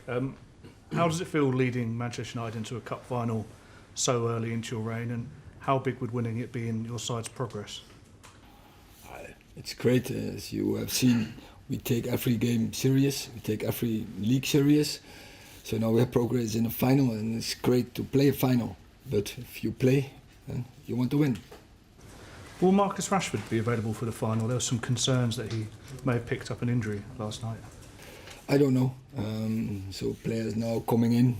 How does it feel leading Manchester United into a cup final so early into your reign, and how big would winning it be in your side's progress? It's great. As you have seen, we take every game serious, we take every league serious. So now we have progress in a final, and it's great to play a final. But if you play, you want to win. Will Marcus Rashford be available for the final? There were some concerns that he may have picked up an injury last night. I don't know. So players now coming in,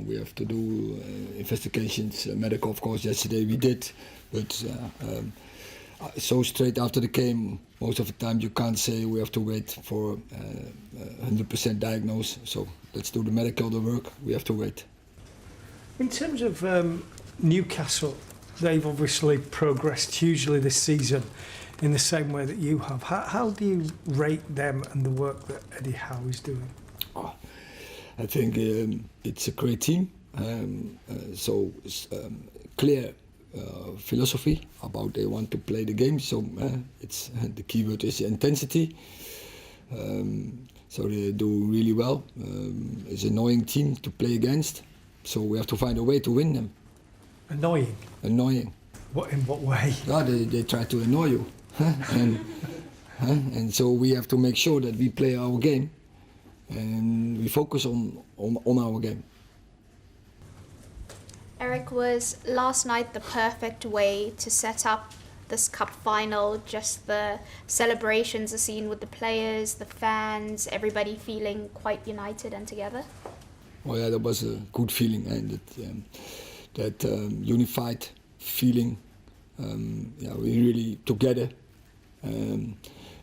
we have to do investigations, medical of course, yesterday we did, but so straight after the game, most of the time you can't say. We have to wait for 100% diagnosis, so let's do the medical, the work, we have to wait. In terms of Newcastle, they've obviously progressed hugely this season in the same way that you have. How do you rate them and the work that Eddie Howe is doing? I think it's a great team. Clear philosophy about they want to play the game. So it's the key word is intensity. So they do really well. It's an annoying team to play against. So we have to find a way to win them. Annoying? Annoying. What, in what way? Yeah, they try to annoy you. And so we have to make sure that we play our game and we focus on our game. Erik, was last night the perfect way to set up this cup final? Just the celebrations, the scene with the players, the fans, everybody feeling quite united and together? Oh yeah, that was a good feeling, and that unified feeling. We really together, and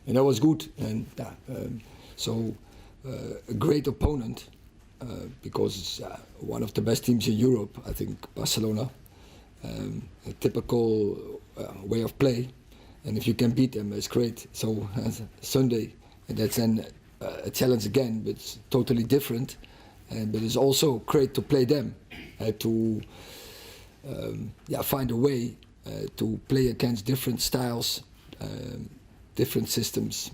that was good. And a great opponent, because it's one of the best teams in Europe. I think Barcelona, a typical way of play, and if you can beat them, it's great. So Sunday, that's then a challenge again, but it's totally different. But it's also great to play them, to find a way to play against different styles, different systems,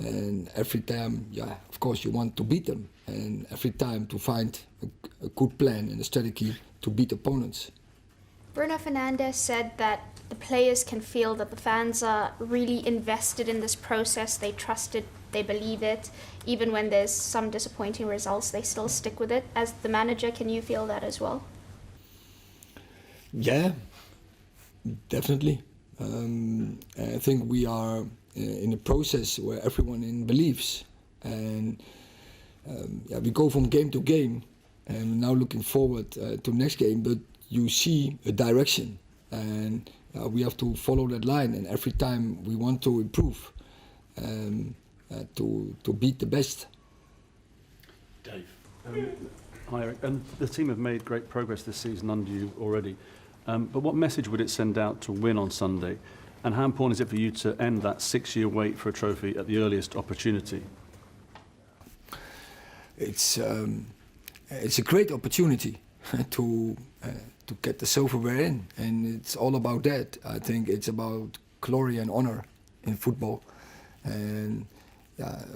and every time, of course, you want to beat them, and every time to find a good plan and a strategy to beat opponents. Bruno Fernandes said that the players can feel that the fans are really invested in this process. They trust it, they believe it. Even when there's some disappointing results, they still stick with it. As the manager, can you feel that as well? Yeah, definitely. I think we are in a process where everyone believes, and we go from game to game, and now looking forward to next game. But you see a direction, and we have to follow that line. And every time we want to improve, to beat the best. Dave. Hi, Erik. And the team have made great progress this season under you already. But what message would it send out to win on Sunday? And how important is it for you to end that 6-year wait for a trophy at the earliest opportunity? It's a great opportunity to get the silverware in, and it's all about that. I think it's about glory and honor in football, and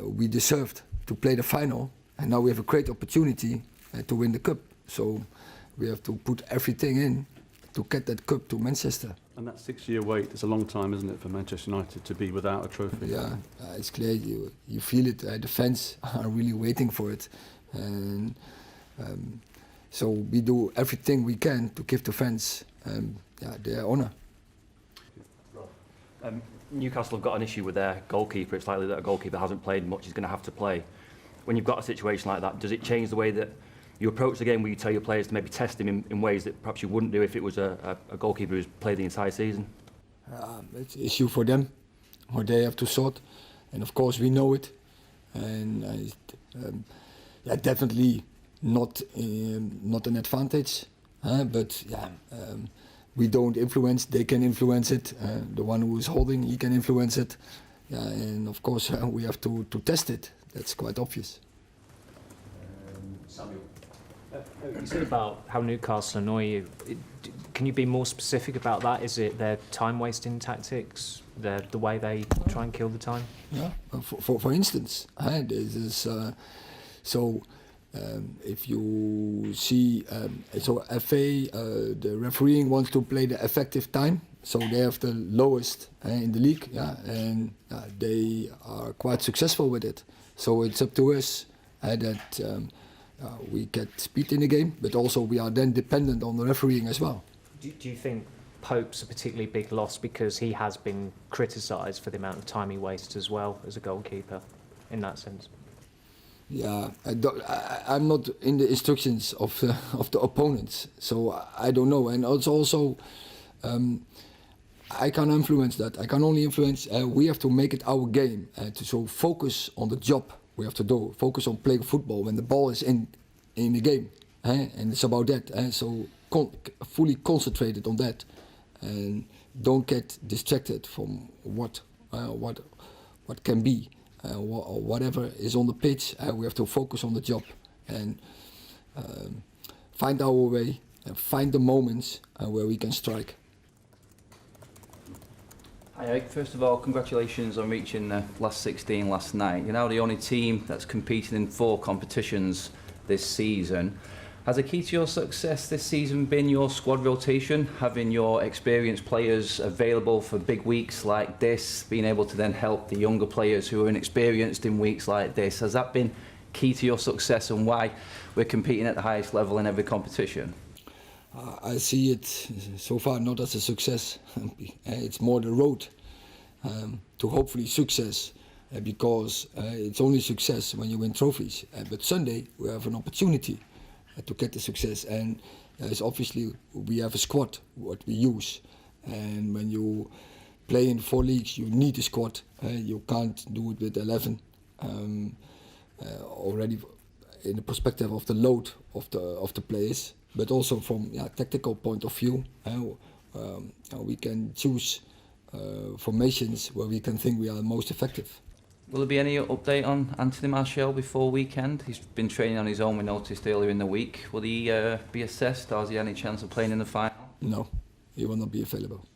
we deserved to play the final, and now we have a great opportunity to win the cup. So we have to put everything in to get that cup to Manchester. And that 6-year wait is a long time, isn't it, for Manchester United to be without a trophy? Yeah, it's clear. You feel it. The fans are really waiting for it, and so we do everything we can to give the fans their honour. Newcastle have got an issue with their goalkeeper. It's likely that a goalkeeper hasn't played much, is going to have to play. When you've got a situation like that, does it change the way that you approach the game, where you tell your players to maybe test him in ways that perhaps you wouldn't do if it was a goalkeeper who's played the entire season? It's an issue for them, or they have to sort, and of course we know it, and definitely not an advantage, but we don't influence, they can influence it, the one who is holding, he can influence it, and of course we have to test it, that's quite obvious. Samuel. You said about how Newcastle annoy you. Can you be more specific about that? Is it their time-wasting tactics, the way they try and kill the time? Yeah, for instance, this is If you see, so FA, the refereeing wants to play the effective time, so they have the lowest in the league, and they are quite successful with it. So it's up to us that we get speed in the game, but also we are then dependent on the refereeing as well. Do you think Pope's a particularly big loss because he has been criticised for the amount of time he wastes as well as a goalkeeper in that sense? Yeah, I'm not in the instructions of the opponents, so I don't know. And it's also, I can't influence that. I can only influence. We have to make it our game. So focus on the job we have to do. Focus on playing football when the ball is in the game, and it's about that. So fully concentrated on that, and don't get distracted from what can be. Or whatever is on the pitch, we have to focus on the job and find our way and find the moments where we can strike. Hi Erik, first of all, congratulations on reaching the last 16 last night. You're now the only team that's competed in 4 competitions this season. Has a key to your success this season been your squad rotation, having your experienced players available for big weeks like this, being able to then help the younger players who are inexperienced in weeks like this? Has that been key to your success and why we're competing at the highest level in every competition? I see it so far not as a success. It's more the road to hopefully success, because it's only success when you win trophies. But Sunday we have an opportunity to get the success, and it's obviously we have a squad what we use, and when you play in 4 leagues you need a squad. You can't do it with 11 already in the perspective of the load of the players, but also from tactical point of view. We can choose formations where we can think we are most effective. Will there be any update on Anthony Martial before weekend? He's been training on his own, we noticed earlier in the week. Will he be assessed, or has he any chance of playing in the final? No, he will not be available.